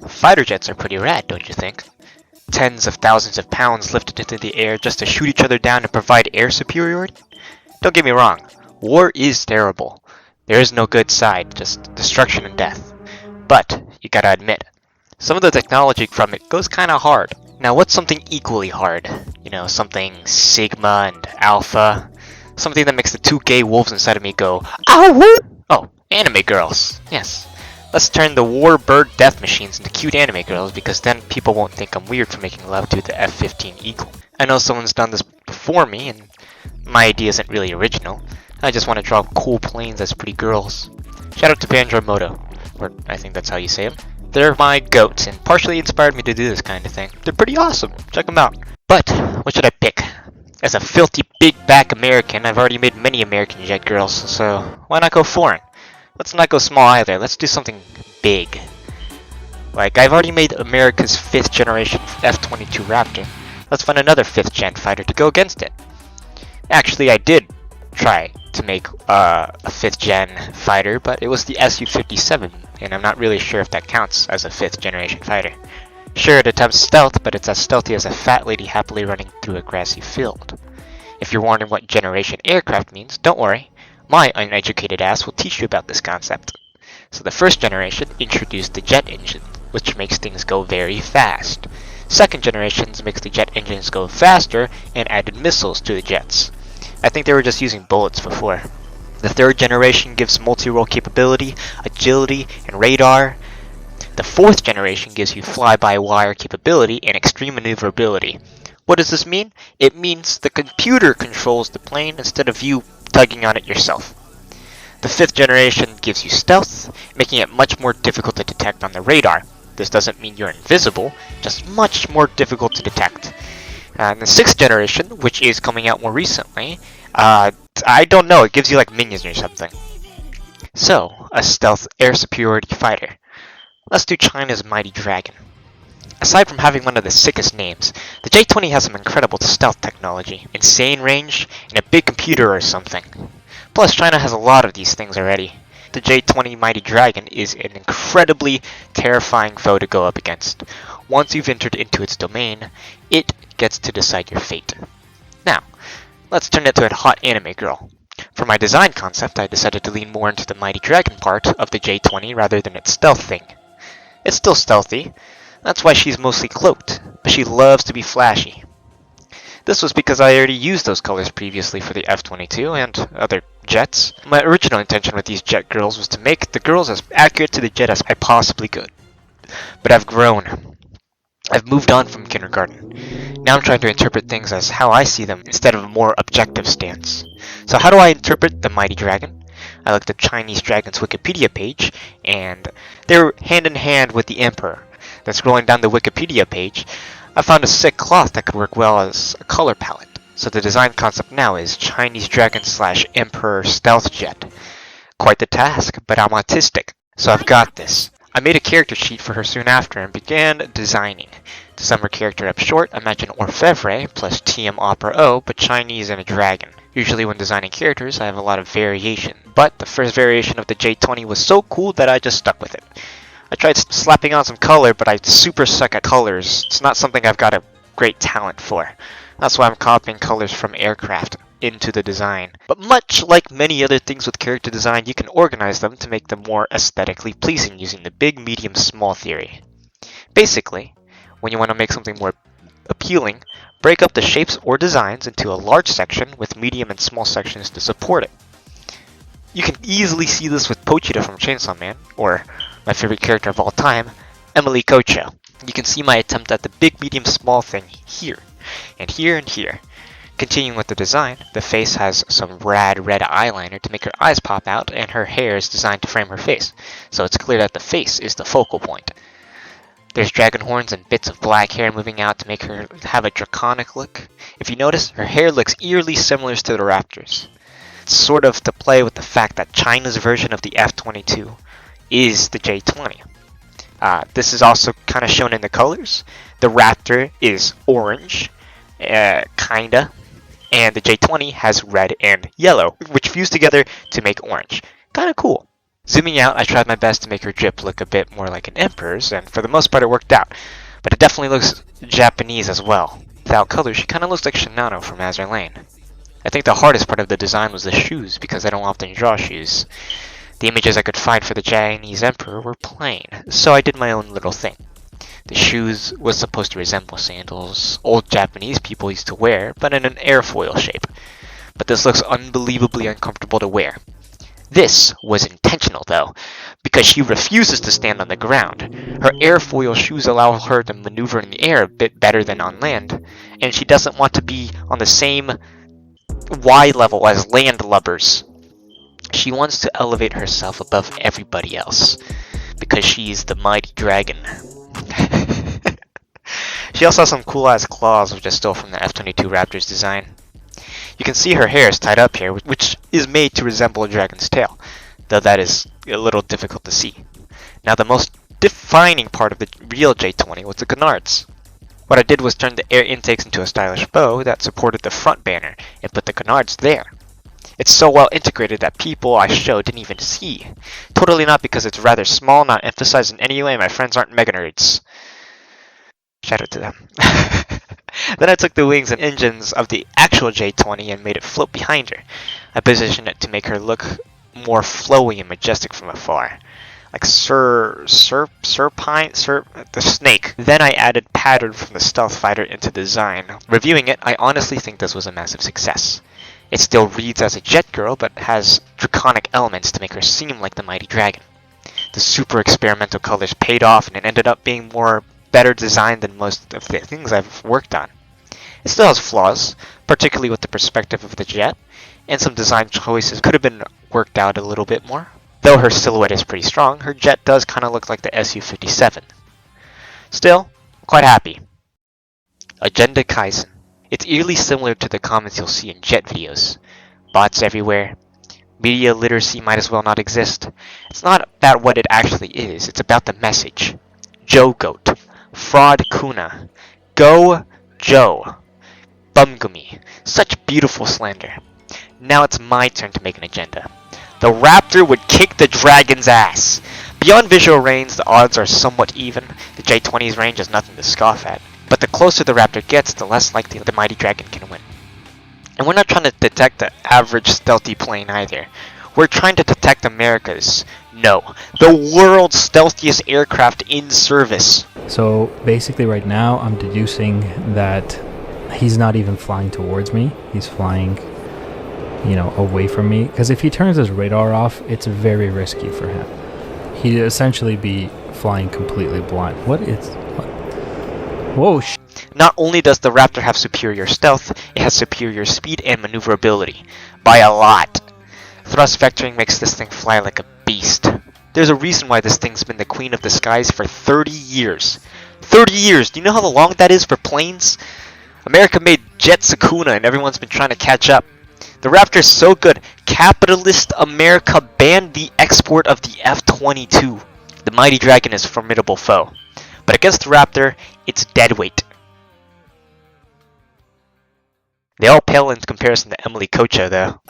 Fighter jets are pretty rad, don't you think? Tens of thousands of pounds lifted into the air just to shoot each other down and provide air superiority? Don't get me wrong, war is terrible. There is no good side, just destruction and death. But, you gotta admit, some of the technology from it goes kinda hard. Now what's something equally hard? You know, something Sigma and Alpha? Something that makes the two gay wolves inside of me go, ow! Oh, anime girls, yes. Let's turn the warbird death machines into cute anime girls, because then people won't think I'm weird for making love to the F-15 Eagle. I know someone's done this before me, and my idea isn't really original. I just want to draw cool planes as pretty girls. Shout out to Banjo-Moto, or I think that's how you say them. They're my goats, and partially inspired me to do this kind of thing. They're pretty awesome, check them out. But, what should I pick? As a filthy big back American, I've already made many American jet girls, so why not go foreign? Let's not go small either, let's do something big. Like, I've already made America's 5th generation F-22 Raptor. Let's find another 5th gen fighter to go against it. Actually, I did try to make a 5th gen fighter, but it was the Su-57, and I'm not really sure if that counts as a 5th generation fighter. Sure, it attempts stealth, but it's as stealthy as a fat lady happily running through a grassy field. If you're wondering what generation aircraft means, don't worry. My uneducated ass will teach you about this concept. So the first generation introduced the jet engine, which makes things go very fast. Second generations makes the jet engines go faster and added missiles to the jets. I think they were just using bullets before. The third generation gives multi-role capability, agility, and radar. The fourth generation gives you fly-by-wire capability and extreme maneuverability. What does this mean? It means the computer controls the plane instead of you tugging on it yourself. The fifth generation gives you stealth, making it much more difficult to detect on the radar. This doesn't mean you're invisible, just much more difficult to detect. And the sixth generation, which is coming out more recently, I don't know, it gives you like minions or something. So, a stealth air superiority fighter. Let's do China's Mighty Dragon. Aside from having one of the sickest names, the J-20 has some incredible stealth technology, insane range, and a big computer or something. Plus, China has a lot of these things already. The J-20 Mighty Dragon is an incredibly terrifying foe to go up against. Once you've entered into its domain, it gets to decide your fate. Now, let's turn it to a hot anime girl. For my design concept, I decided to lean more into the Mighty Dragon part of the J-20 rather than its stealth thing. It's still stealthy, that's why she's mostly cloaked, but she loves to be flashy. This was because I already used those colors previously for the F-22 and other jets. My original intention with these jet girls was to make the girls as accurate to the jet as I possibly could. But I've grown. I've moved on from kindergarten. Now I'm trying to interpret things as how I see them instead of a more objective stance. So how do I interpret the Mighty Dragon? I looked at Chinese Dragon's Wikipedia page, and they're hand in hand with the Emperor. Then scrolling down the Wikipedia page, I found a sick cloth that could work well as a color palette. So the design concept now is Chinese Dragon / Emperor Stealth Jet. Quite the task, but I'm autistic, so I've got this. I made a character sheet for her soon after and began designing. To sum her character up short, imagine orfevre plus TM opera O, but Chinese and a dragon. Usually when designing characters, I have a lot of variation, but the first variation of the J-20 was so cool that I just stuck with it. I tried slapping on some color, but I super suck at colors. It's not something I've got a great talent for. That's why I'm copying colors from aircraft into the design. But much like many other things with character design, you can organize them to make them more aesthetically pleasing using the big, medium, small theory. Basically, when you want to make something more appealing, break up the shapes or designs into a large section with medium and small sections to support it. You can easily see this with Pochita from Chainsaw Man, or my favorite character of all time, Emily Kocho. You can see my attempt at the big, medium, small thing here, and here, and here. Continuing with the design, the face has some rad red eyeliner to make her eyes pop out, and her hair is designed to frame her face, so it's clear that the face is the focal point. There's dragon horns and bits of black hair moving out to make her have a draconic look. If you notice, her hair looks eerily similar to the Raptors. It's sort of to play with the fact that China's version of the F-22 is the J-20. This is also kind of shown in the colors. The Raptor is orange, kinda, and the J-20 has red and yellow, which fuse together to make orange. Kinda cool. Zooming out, I tried my best to make her drip look a bit more like an emperor's, and for the most part it worked out. But it definitely looks Japanese as well. Without color, she kinda looks like Shinano from Azure Lane. I think the hardest part of the design was the shoes, because I don't often draw shoes. The images I could find for the Chinese emperor were plain, so I did my own little thing. The shoes was supposed to resemble sandals old Japanese people used to wear, but in an airfoil shape. But this looks unbelievably uncomfortable to wear. This was intentional though, because she refuses to stand on the ground. Her airfoil shoes allow her to maneuver in the air a bit better than on land, and she doesn't want to be on the same Y level as landlubbers. She wants to elevate herself above everybody else, because she's the mighty dragon. She also has some cool ass claws which I stole from the F-22 Raptor's design. You can see her hair is tied up here, which is made to resemble a dragon's tail, though that is a little difficult to see. Now the most defining part of the real J-20 was the canards. What I did was turn the air intakes into a stylish bow that supported the front banner and put the canards there. It's so well integrated that people I showed didn't even see. Totally not because it's rather small, not emphasized in any way, my friends aren't mega nerds. Shout out to them. Then I took the wings and engines of the actual J-20 and made it float behind her. I positioned it to make her look more flowy and majestic from afar. Like the snake. Then I added pattern from the stealth fighter into the design. Reviewing it, I honestly think this was a massive success. It still reads as a jet girl, but has draconic elements to make her seem like the mighty dragon. The super experimental colors paid off, and it ended up being better designed than most of the things I've worked on. It still has flaws, particularly with the perspective of the jet, and some design choices could have been worked out a little bit more. Though her silhouette is pretty strong, her jet does kind of look like the Su-57. Still, quite happy. Agenda Kaizen. It's eerily similar to the comments you'll see in jet videos. Bots everywhere. Media literacy might as well not exist. It's not about what it actually is, it's about the message. Joe Goat. Fraud Kuna. Go Joe. Bumgumi. Such beautiful slander. Now it's my turn to make an agenda. The Raptor would kick the dragon's ass. Beyond visual range, the odds are somewhat even. The J-20's range is nothing to scoff at. But the closer the Raptor gets, the less likely the mighty dragon can win. And we're not trying to detect the average stealthy plane either. We're trying to detect America's, no, the world's stealthiest aircraft in service. So basically right now I'm deducing that he's not even flying towards me. He's flying, away from me. Because if he turns his radar off, it's very risky for him. He'd essentially be flying completely blind. What? Whoa, Not only does the Raptor have superior stealth, it has superior speed and maneuverability. By a lot. Thrust vectoring makes this thing fly like a beast. There's a reason why this thing's been the queen of the skies for 30 years. 30 years! Do you know how long that is for planes? America made Jet Sakuna and everyone's been trying to catch up. The Raptor's so good, capitalist America banned the export of the F-22. The mighty dragon is a formidable foe. But against the Raptor, it's deadweight. They all pale in comparison to Emily Kocha, though.